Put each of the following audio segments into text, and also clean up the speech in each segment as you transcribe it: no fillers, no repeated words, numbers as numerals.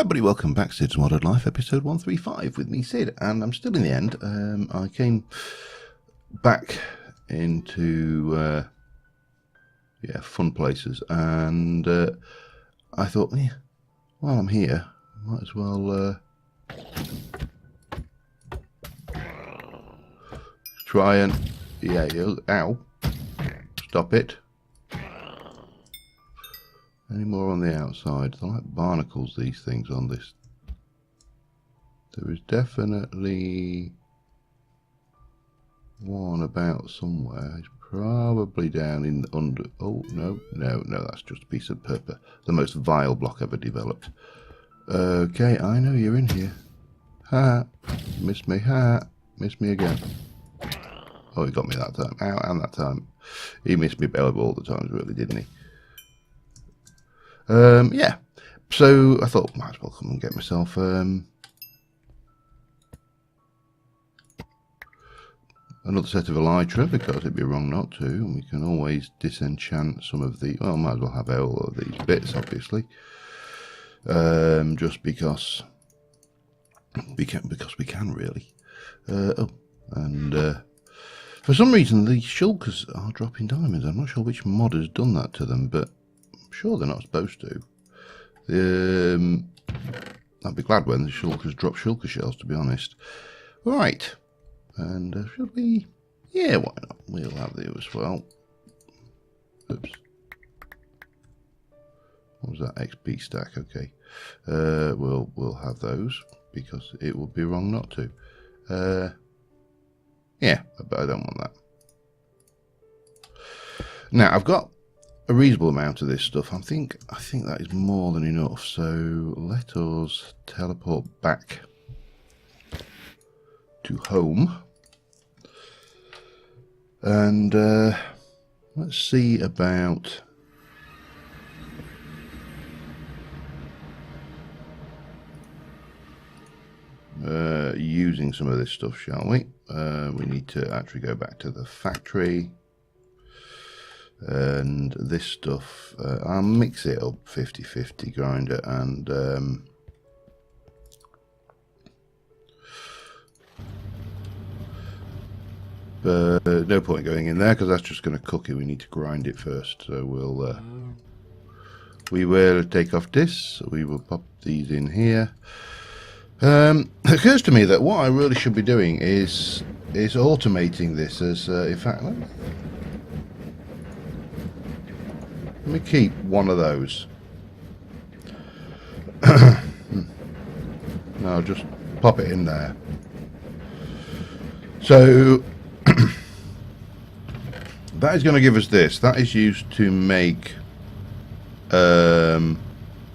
everybody, welcome back to Cids Modded Life, episode 135 with me, Cid, and I'm still in the end. I came back into fun places, and I thought, yeah, while I'm here, I might as well try and, ow, stop it. Any more on the outside? They're like barnacles, these things on this. There is definitely one about somewhere. It's probably down in the under. Oh, no, that's just a piece of paper. The most vile block ever developed. Okay, I know you're in here. Ha! Missed me, ha! Missed me again. Oh, he got me that time. Ow, and that time. He missed me belly all the times, really, didn't he? Yeah, so I thought might as well come and get myself another set of elytra, because it'd be wrong not to, and we can always disenchant some of the, well, might as well have all of these bits, obviously, just because we can really. For some reason the shulkers are dropping diamonds. I'm not sure which mod has done that to them, but sure they're not supposed to. I'd be glad when the shulkers drop shulker shells, to be honest. Right, and should we? Yeah, why not? We'll have these as well. Oops. What was that? XP stack. Okay. We'll have those because it would be wrong not to. Yeah, but I don't want that. Now I've got a reasonable amount of this stuff. I think that is more than enough. So let us teleport back to home, and let's see about using some of this stuff, shall we? We need to actually go back to the factory. And this stuff, I'll mix it up 50-50, grinder, and no point going in there because that's just going to cook it. We need to grind it first, so we will take off this. We will pop these in here. It occurs to me that what I really should be doing is automating this as in fact. Let me keep one of those. No, just pop it in there. So that is going to give us this. That is used to make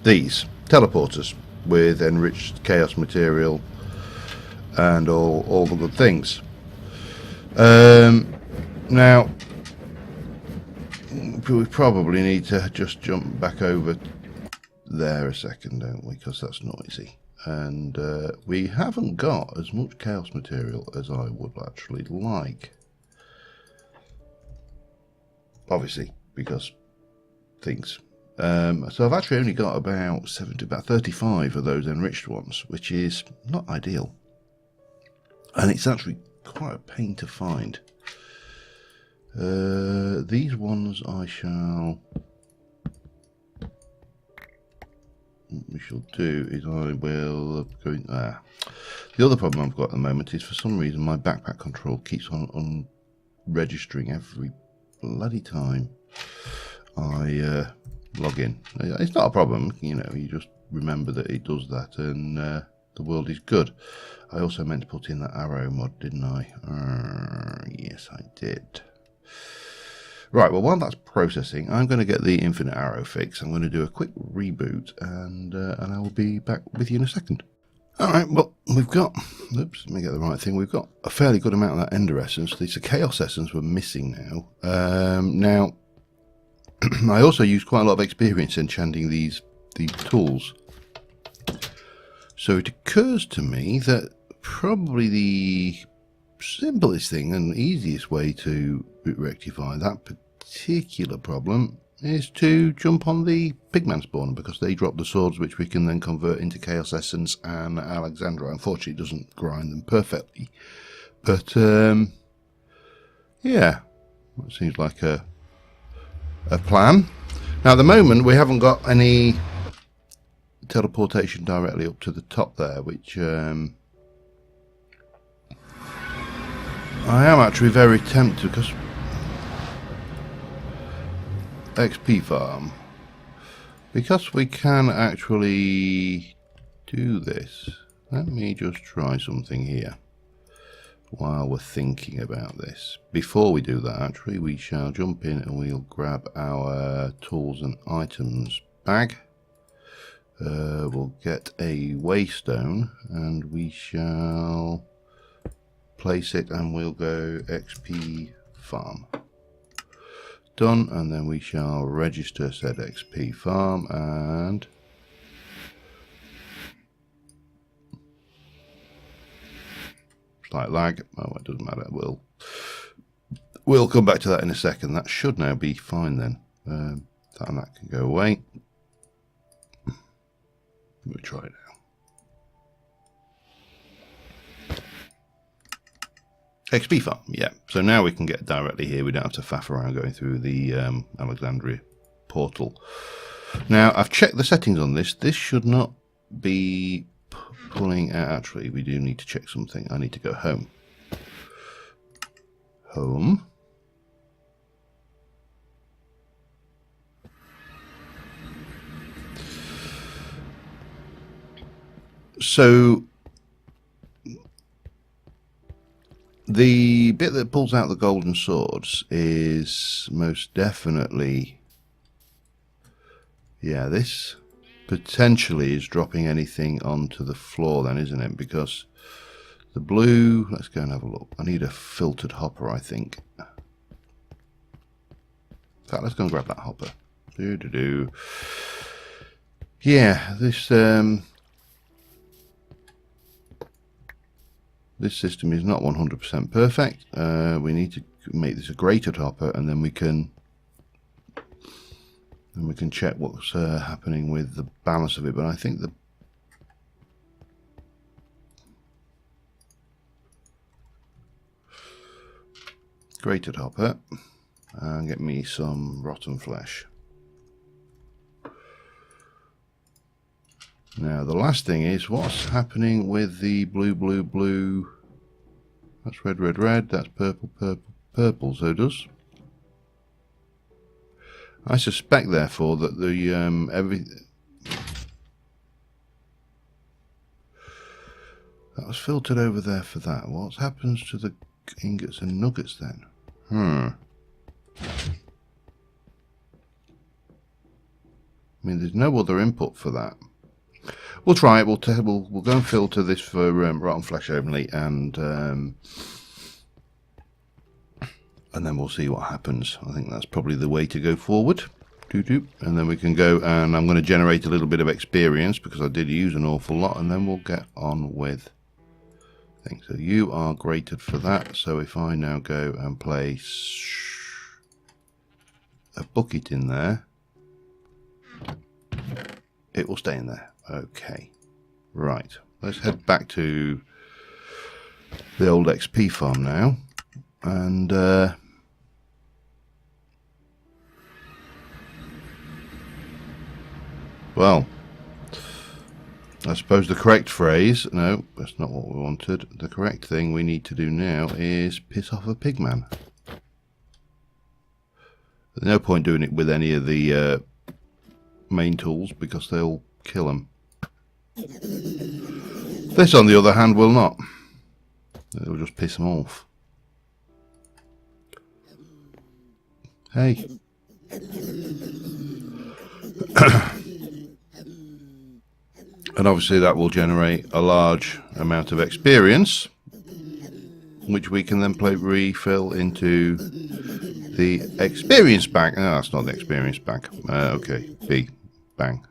these teleporters with enriched chaos material and all the good things. Now we probably need to just jump back over there a second, don't we? Because that's noisy. And we haven't got as much chaos material as I would actually like. Obviously, because things. So I've actually only got about 35 of those enriched ones, which is not ideal. And it's actually quite a pain to find. These ones what we shall do is I will go in there. The other problem I've got at the moment is for some reason my backpack control keeps on registering every bloody time I log in. It's not a problem, you know, you just remember that it does that, and the world is good. I also meant to put in that arrow mod, didn't I? Yes, I did. Right, well, while that's processing, I'm going to get the infinite arrow fix. I'm going to do a quick reboot, and I will be back with you in a second. Alright, well, we've got, oops, let me get the right thing. We've got a fairly good amount of that ender essence. It's a chaos essence we're missing now. Now, I also use quite a lot of experience enchanting these tools. So it occurs to me that probably the simplest thing and easiest way to rectify that particular problem is to jump on the pigman spawner, because they drop the swords which we can then convert into Chaos Essence and Alexandra. Unfortunately, it doesn't grind them perfectly, but yeah, that seems like a plan. Now at the moment we haven't got any teleportation directly up to the top there, which I am actually very tempted, because XP farm, because we can actually do this. Let me just try something here while we're thinking about this. Before we do that, actually, we shall jump in and we'll grab our tools and items bag. We'll get a waystone and we shall place it, and we'll go XP farm. Done, and then we shall register said XP farm, and slight lag. Oh, it doesn't matter. We'll come back to that in a second. That should now be fine then. That can go away. We'll try it now. XP farm, yeah. So now we can get directly here. We don't have to faff around going through the Alexandria portal. Now, I've checked the settings on this. This should not be pulling out. Actually, we do need to check something. I need to go home. Home. So the bit that pulls out the golden swords is most definitely, yeah, this potentially is dropping anything onto the floor then, isn't it? Because the blue, let's go and have a look. I need a filtered hopper, I think. In fact, let's go and grab that hopper. Yeah, this system is not 100% perfect. We need to make this a grated hopper, and then we can check what's happening with the balance of it. But I think the grated hopper, and get me some rotten flesh. Now the last thing is what's happening with the blue. That's red. That's purple. So does. I suspect therefore that the that was filtered over there for that. What happens to the ingots and nuggets then? I mean, there's no other input for that. We'll try it. We'll go and filter this for rotten flesh only, and then we'll see what happens. I think that's probably the way to go forward. And then we can go, and I'm going to generate a little bit of experience because I did use an awful lot, and then we'll get on with things. So you are grated for that. So if I now go and place a bucket in there, it will stay in there. Okay, right, let's head back to the old XP farm now, and well, I suppose the correct phrase, no, that's not what we wanted. The correct thing we need to do now is piss off a pigman. There's no point doing it with any of the main tools because they'll kill them. This, on the other hand, will not. It will just piss them off. Hey. And obviously that will generate a large amount of experience, which we can then refill into the experience bag. No, that's not the experience bag. Okay, B. Bang.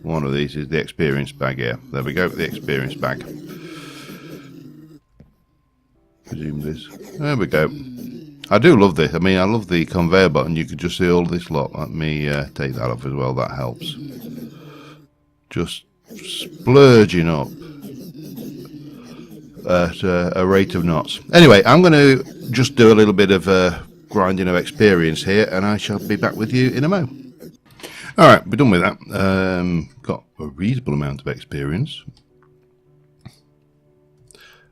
One of these is the experience bag here. There we go, the experience bag. Presume this. There we go. I do love this. I mean, I love the conveyor button. You could just see all this lot. Let me take that off as well. That helps. Just splurging up at a rate of knots. Anyway, I'm going to just do a little bit of grinding of experience here, and I shall be back with you in a mo. Alright, we're done with that. Got a reasonable amount of experience.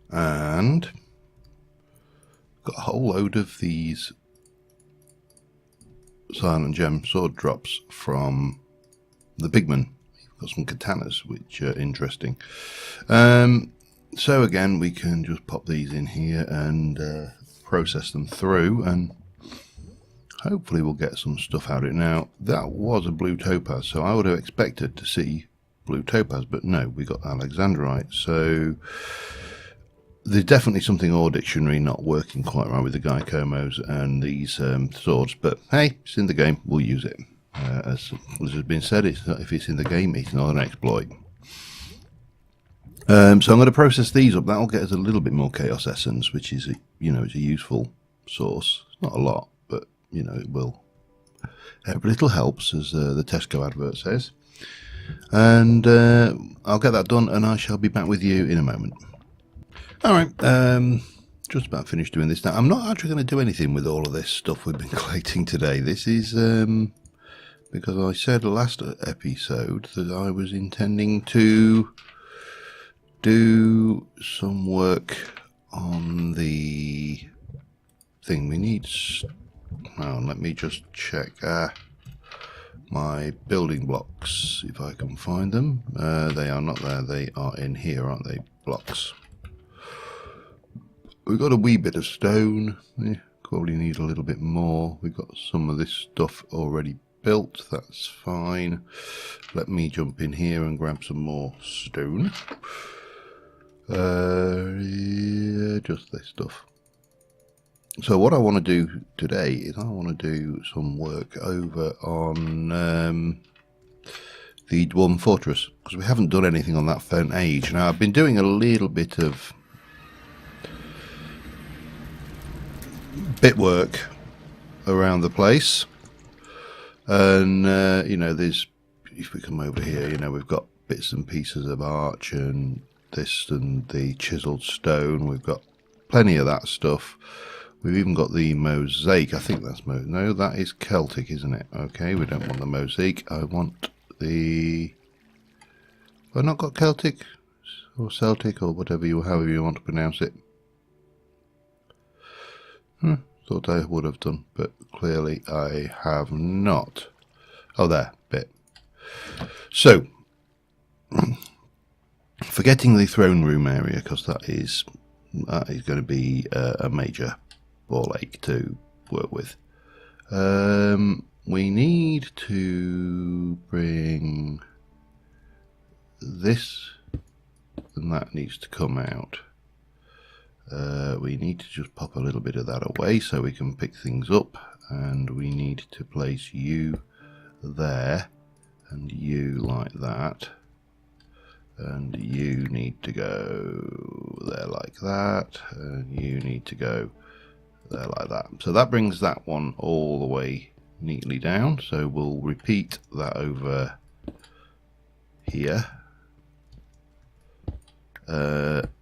And got a whole load of these silent gem sword drops from the pigman. Got some katanas, which are interesting. So again, we can just pop these in here and process them through, and hopefully we'll get some stuff out of it. Now, that was a blue topaz, so I would have expected to see blue topaz, but no, we got alexandrite. So there's definitely something Ore Dictionary not working quite right with the Gaikomos and these swords, but hey, it's in the game, we'll use it. As has been said, if it's in the game, it's not an exploit. So I'm going to process these up. That'll get us a little bit more chaos essence, which is, it's a useful source. It's not a lot, but it will. Every little helps, as the Tesco advert says. And I'll get that done, and I shall be back with you in a moment. All right, just about finished doing this now. I'm not actually going to do anything with all of this stuff we've been collecting today. This is because I said last episode that I was intending to do some work on the thing. We need, let me just check my building blocks, if I can find them. They are not there, they are in here, aren't they? Blocks. We've got a wee bit of stone. Probably need a little bit more. We've got some of this stuff already built, that's fine. Let me jump in here and grab some more stone. Yeah, just this stuff. So what I want to do today is I want to do some work over on the Dwarf Fortress, because we haven't done anything on that for an age. Now I've been doing a little bit of bit work around the place, and there's, if we come over here, we've got bits and pieces of arch and this and the chiseled stone. We've got plenty of that stuff. We've even got the mosaic. I think that's no, that is Celtic, isn't it? Okay, we don't want the mosaic. I want the. Have I not got Celtic or Celtic or however you want to pronounce it? Thought I would have done, but clearly I have not. Oh, there, bit. So, forgetting the throne room area, because that is going to be a major ball ache to work with. We need to bring this, and that needs to come out. We need to just pop a little bit of that away so we can pick things up, and we need to place you there and you like that, and you need to go there like that, and you need to go there like that. So that brings that one all the way neatly down. So we'll repeat that over here.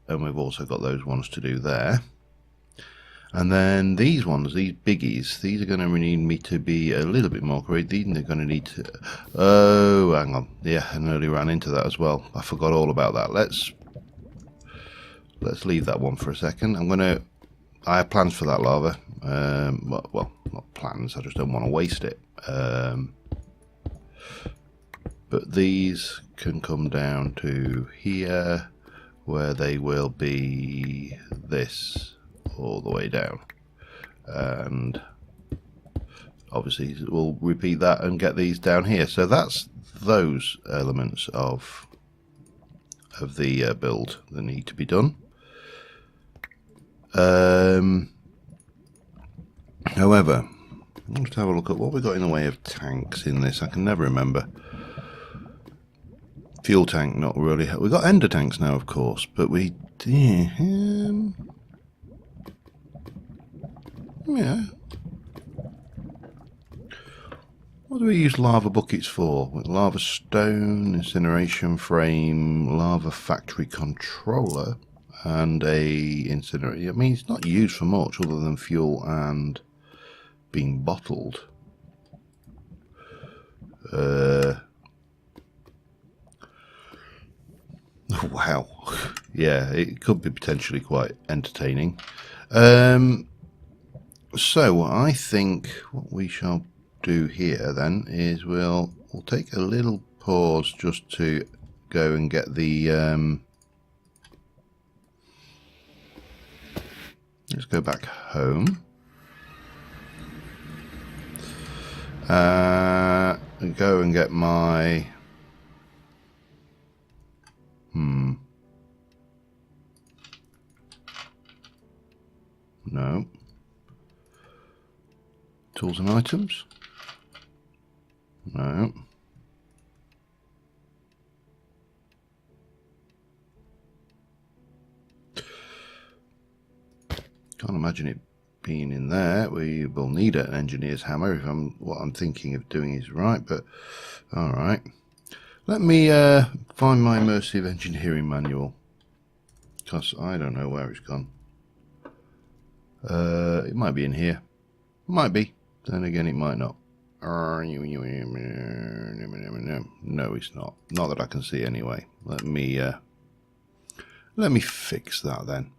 And we've also got those ones to do there. And then these ones, these biggies, these are going to need me to be a little bit more creative. These are going to need to... Oh, hang on. Yeah, I nearly ran into that as well. I forgot all about that. Let's leave that one for a second. I have plans for that lava. Well, not plans. I just don't want to waste it. But these can come down to here, where they will be this all the way down, and obviously we'll repeat that and get these down here. So that's those elements of the build that need to be done. However, let's have a look at what we've got in the way of tanks in this. I can never remember. Fuel tank, not really. We've got ender tanks now, of course, but we Yeah. What do we use lava buckets for? Lava stone, incineration frame, lava factory controller, and a incinerator. I mean, it's not used for much other than fuel and being bottled. Wow. Yeah, it could be potentially quite entertaining. So I think what we shall do here then is we'll take a little pause just to go and get the let's go back home and go and get my no tools and items. No. Can't imagine it being in there. We will need an engineer's hammer if what I'm thinking of doing is right, but alright. Let me find my immersive engineering manual, because I don't know where it's gone. It might be in here. Might be. Then again, it might not. No, it's not. Not that I can see anyway. Let me fix that then.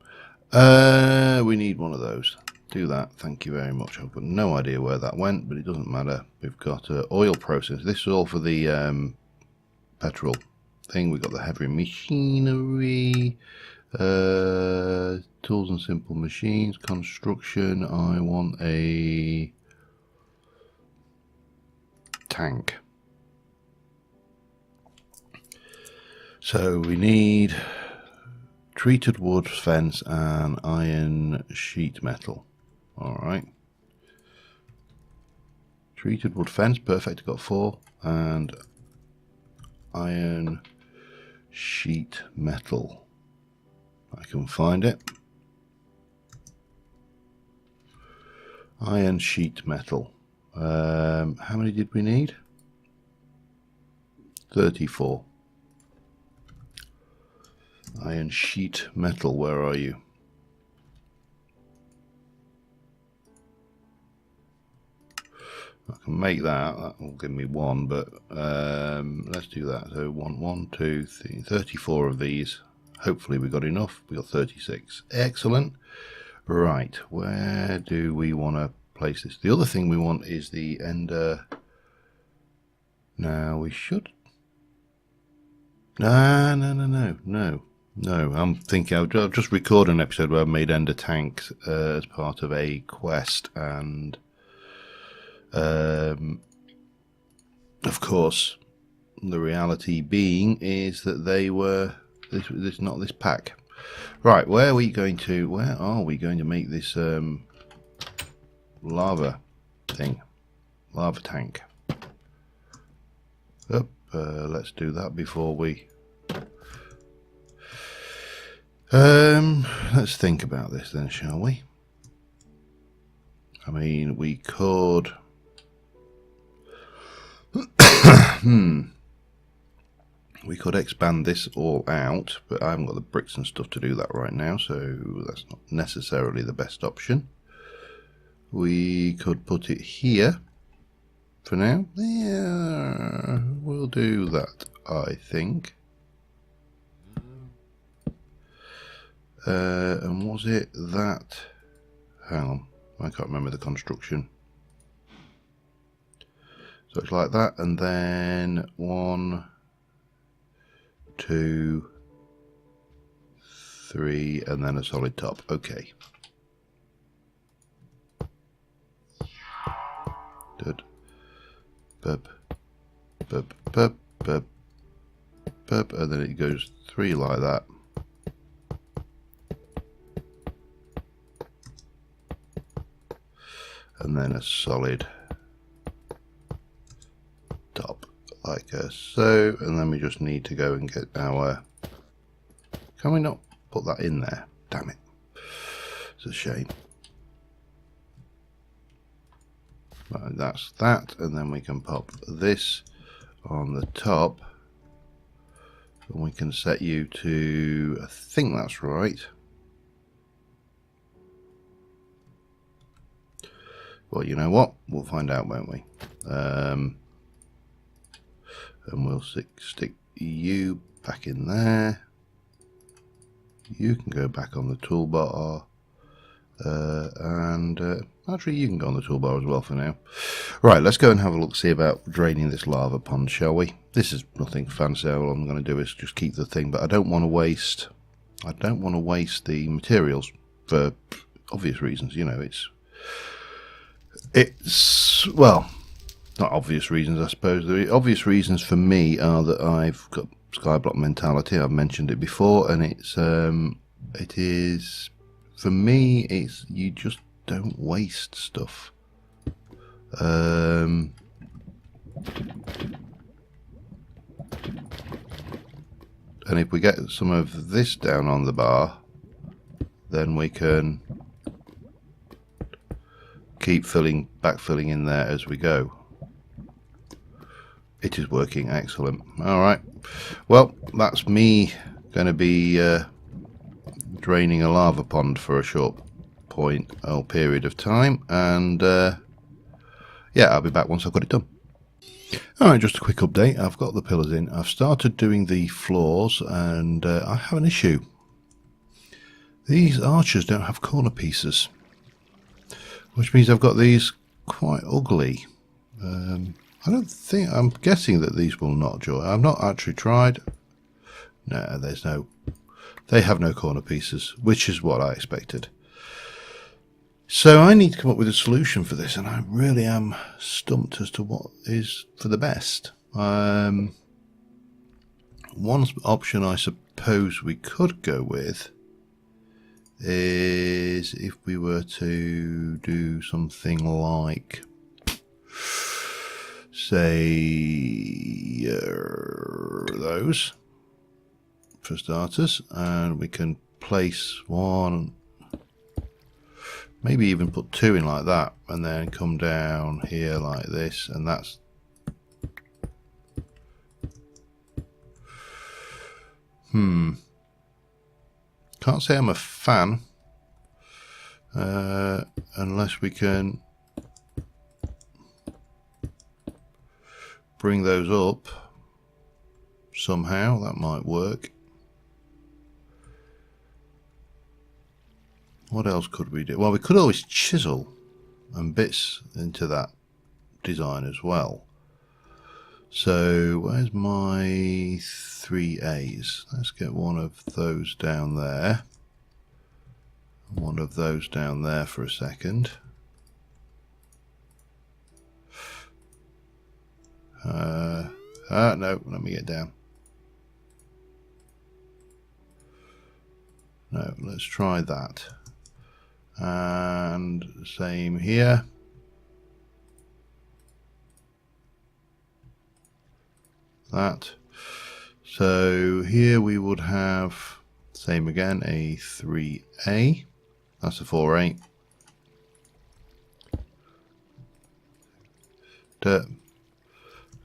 We need one of those. Do that. Thank you very much. I've got no idea where that went, but it doesn't matter. We've got oil process. This is all for the petrol thing. We've got the heavy machinery, tools and simple machines, construction. I want a tank. So we need treated wood fence and iron sheet metal. Alright. Treated wood fence, perfect, got 4. And iron sheet metal. I can find it. Iron sheet metal. How many did we need? 34. Iron sheet metal, where are you? I can make that. That will give me 1, but let's do that. So 1, 2, 3, 34 of these. Hopefully we got enough. We got 36. Excellent. Right, where do we want to place this? The other thing we want is the ender. Now we should. No. I'm thinking I'll just record an episode where I made ender tanks as part of a quest, and of course the reality being is that they were this not this pack. Right, where are we going to make this lava thing, lava tank? Let's do that before we let's think about this then, shall we? I mean, we could we could expand this all out, but I haven't got the bricks and stuff to do that right now, so that's not necessarily the best option. We could put it here for now. Yeah, we'll do that, I think. And was it that? Hang on, I can't remember the construction. So it's like that, and then 1, 2, 3, and then a solid top. Okay. Good. Bub, bub, bub, bub, bub, and then it goes 3 like that. And then a solid top like so, and then we just need to go and get our, can we not put that in there? Damn it, it's a shame. Right, that's that, and then we can pop this on the top, and we can set you to, I think that's right. Well, you know what? We'll find out, won't we? And we'll stick you back in there. You can go back on the toolbar. Actually, you can go on the toolbar as well for now. Right, let's go and have a look, see about draining this lava pond, shall we? This is nothing fancy. All I'm going to do is just keep the thing, but I don't want to waste. I don't want to waste the materials for obvious reasons. You know, it's well, not obvious reasons, I suppose. The obvious reasons for me are that I've got skyblock mentality. I've mentioned it before, and it is for me. It's you just don't waste stuff. And if we get some of this down on the bar, then we can keep backfilling in there as we go. It is working excellent. All right, well, that's me going to be draining a lava pond for a short period of time, and yeah, I'll be back once I've got it done. Alright, just a quick update. I've got the pillars in. I've started doing the floors, and I have an issue. These arches don't have corner pieces, which means I've got these quite ugly. I'm guessing that these will not join. I've not actually tried. No, they have no corner pieces, which is what I expected. So I need to come up with a solution for this, and I really am stumped as to what is for the best. One option I suppose we could go with is if we were to do something like, say, those for starters, and we can place one, maybe even put two in like that, and then come down here like this, and that's can't say I'm a fan unless we can bring those up somehow. That might work. What else could we do? Well, we could always chisel and bits into that design as well. So where's my 3As? Let's get one of those down there. One of those down there for a second. No, let me get down. No, let's try that. And same here. That. So here we would have, same again, a 3A. That's a 4A.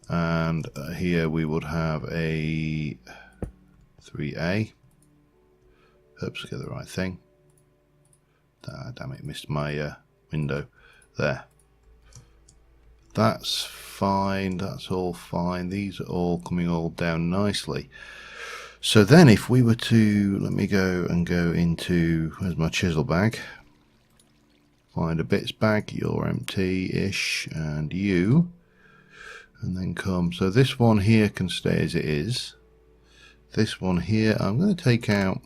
And here we would have a 3A. Oops, get the right thing. Damn it, missed my window there. That's fine, that's all fine. These are all coming all down nicely. So then if we were to, let me go into, where's my chisel bag? Find a bits bag, you're empty-ish, and you. And then come, so this one here can stay as it is. This one here, I'm going to take out.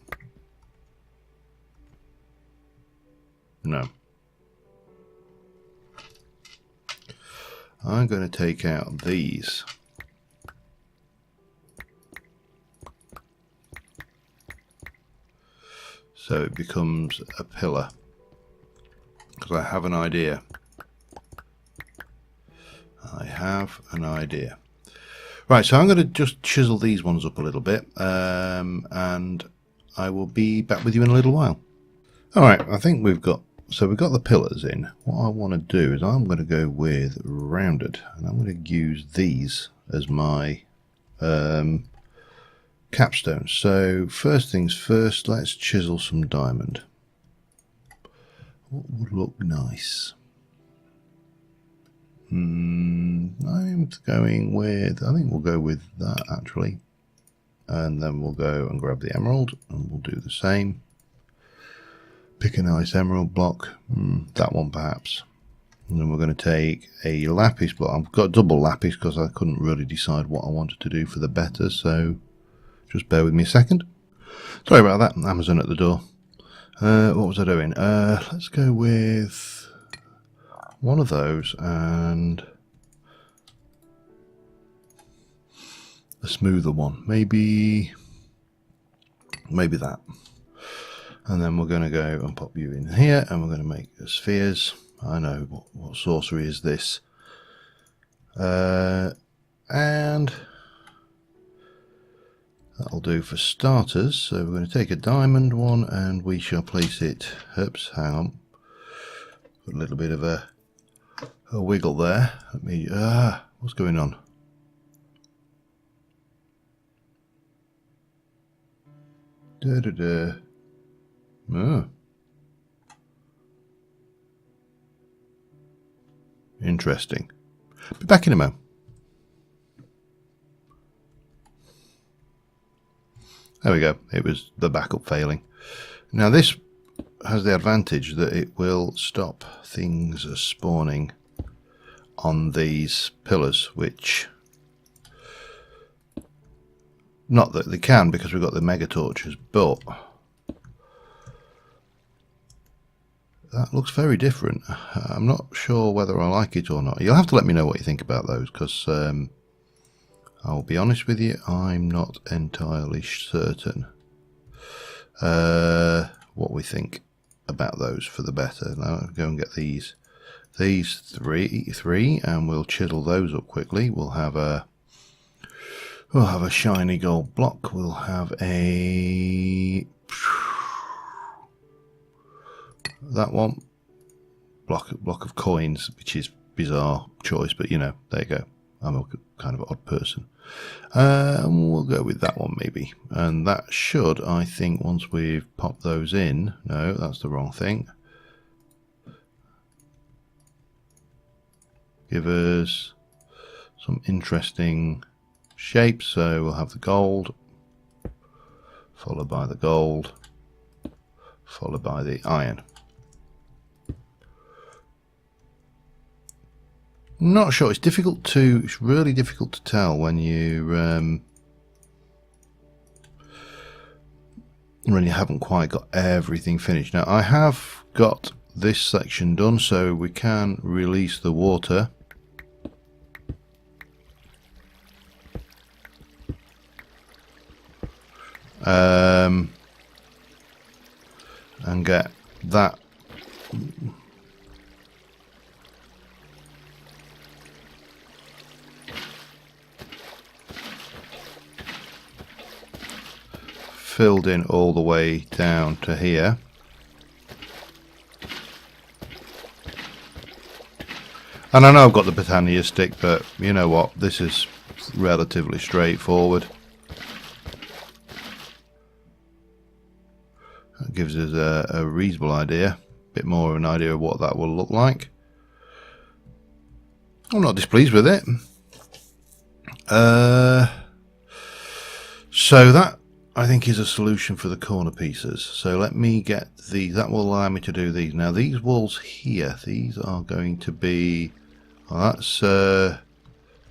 No. I'm going to take out these. So it becomes a pillar. Because I have an idea. I have an idea. Right, so I'm going to just chisel these ones up a little bit. And I will be back with you in a little while. Alright, I think we've got So we've got the pillars in. What I want to do is I'm going to go with rounded, and I'm going to use these as my capstones. So first things first, let's chisel some diamond. What would look nice? I'm going with, I think we'll go with that actually. And then we'll go and grab the emerald and we'll do the same. Pick a nice emerald block, that one perhaps. And then we're going to take a lapis block. I've got double lapis because I couldn't really decide what I wanted to do for the better, so just bear with me a second. Sorry about that, Amazon at the door. What was I doing? Let's go with one of those and a smoother one. Maybe that. And then we're going to go and pop you in here and we're going to make the spheres. I know, what sorcery is this? And that'll do for starters. So we're going to take a diamond one and we shall place it. Oops, hang on. Got a little bit of a wiggle there. Let me. What's going on? Oh. Interesting. Be back in a moment. There we go. It was the backup failing. Now this has the advantage that it will stop things spawning on these pillars, which, not that they can because we've got the mega torches, but that looks very different. I'm not sure whether I like it or not. You'll have to let me know what you think about those, because I'll be honest with you, I'm not entirely certain what we think about those for the better. Now I'll go and get these three, and we'll chisel those up quickly. We'll have a shiny gold block. We'll have that one block of coins, which is bizarre choice, but you know, there you go. I'm a kind of odd person. We'll go with that one maybe, and that should, I think, once we've popped those in. No, that's the wrong thing. Give us some interesting shapes. So we'll have the gold, followed by the gold, followed by the iron. Not sure. It's really difficult to tell when you haven't quite got everything finished. Now I have got this section done, so we can release the water. And get that filled in all the way down to here. And I know I've got the Britannia stick, but you know what, this is relatively straightforward. That gives us a reasonable idea, a bit more of an idea of what that will look like. I'm not displeased with it. So that, I think, is a solution for the corner pieces. So let me get these. That will allow me to do these. Now these walls here, these are going to be, well, that's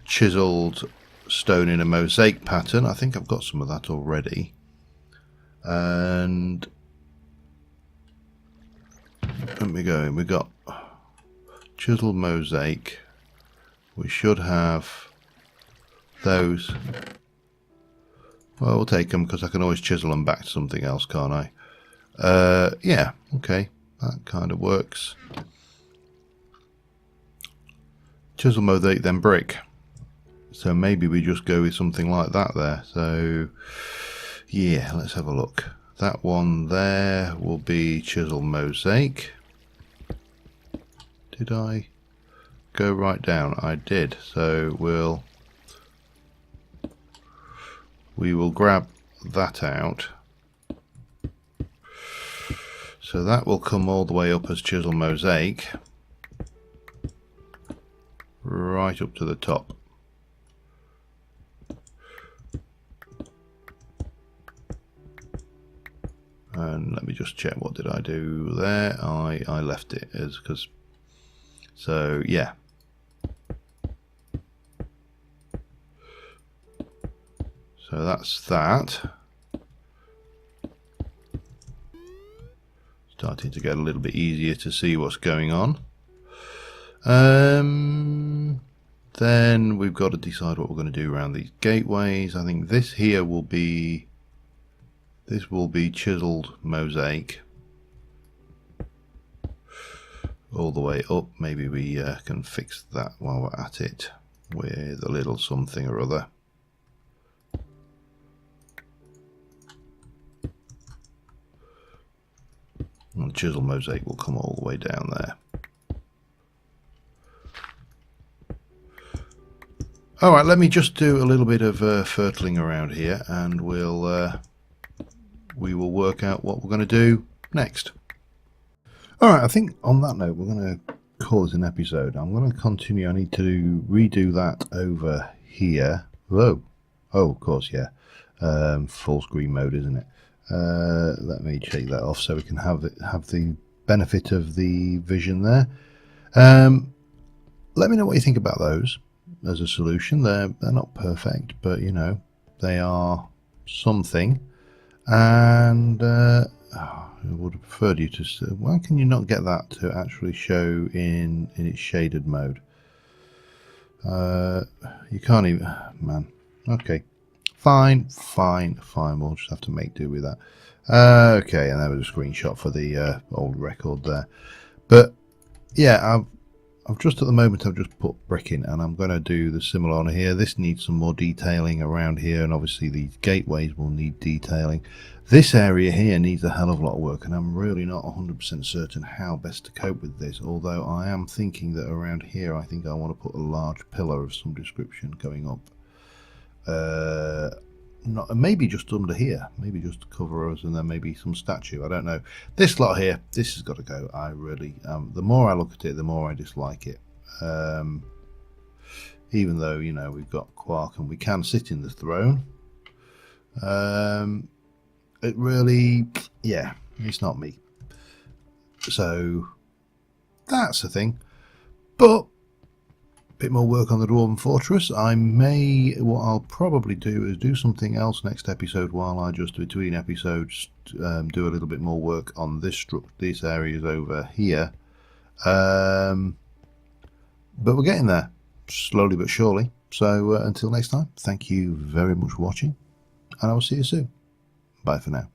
chiseled stone in a mosaic pattern. I think I've got some of that already. And let me go in. We've got chiseled mosaic. We should have those. Well, we'll take them because I can always chisel them back to something else, can't I? Yeah, okay, that kind of works. Chisel mosaic, then brick. So maybe we just go with something like that there. So yeah, let's have a look. That one there will be chisel mosaic. Did I go right down? I did. So we will grab that out. So that will come all the way up as chisel mosaic, right up to the top. And let me just check, what did I do there? I left it as, because, so yeah. So that's that. Starting to get a little bit easier to see what's going on. Then we've got to decide what we're going to do around these gateways. I think this here will be, this will be chiseled mosaic all the way up. Maybe we can fix that while we're at it with a little something or other. And chisel mosaic will come all the way down there. Alright, let me just do a little bit of fertling around here, and we will work out what we're going to do next. Alright, I think on that note we're going to call it an episode. I'm going to continue. I need to redo that over here. Whoa. Oh, of course, yeah. Full screen mode, isn't it? Let me take that off so we can have the benefit of the vision there. Let me know what you think about those as a solution. They're not perfect, but you know, they are something. And I would have preferred you to say, why can you not get that to actually show in its shaded mode? You can't even, man. Okay. Fine, we'll just have to make do with that. Okay, and that was a screenshot for the old record there. But yeah, I've just at the moment I've just put brick in, and I'm going to do the similar on here. This needs some more detailing around here, and obviously these gateways will need detailing. This area here needs a hell of a lot of work, and I'm really not 100% certain how best to cope with this, although I am thinking that around here I think I want to put a large pillar of some description going up. Maybe just under here, maybe just to cover us, and then maybe some statue. I don't know. This lot here, this has got to go. I really, the more I look at it, the more I dislike it. Even though, you know, we've got Quark and we can sit in the throne. It really, yeah, it's not me. So that's the thing. But bit more work on the Dwarven Fortress. What I'll probably do is do something else next episode, while I just between episodes do a little bit more work on these areas over here. But we're getting there, slowly but surely. So until next time, thank you very much for watching, and I will see you soon. Bye for now.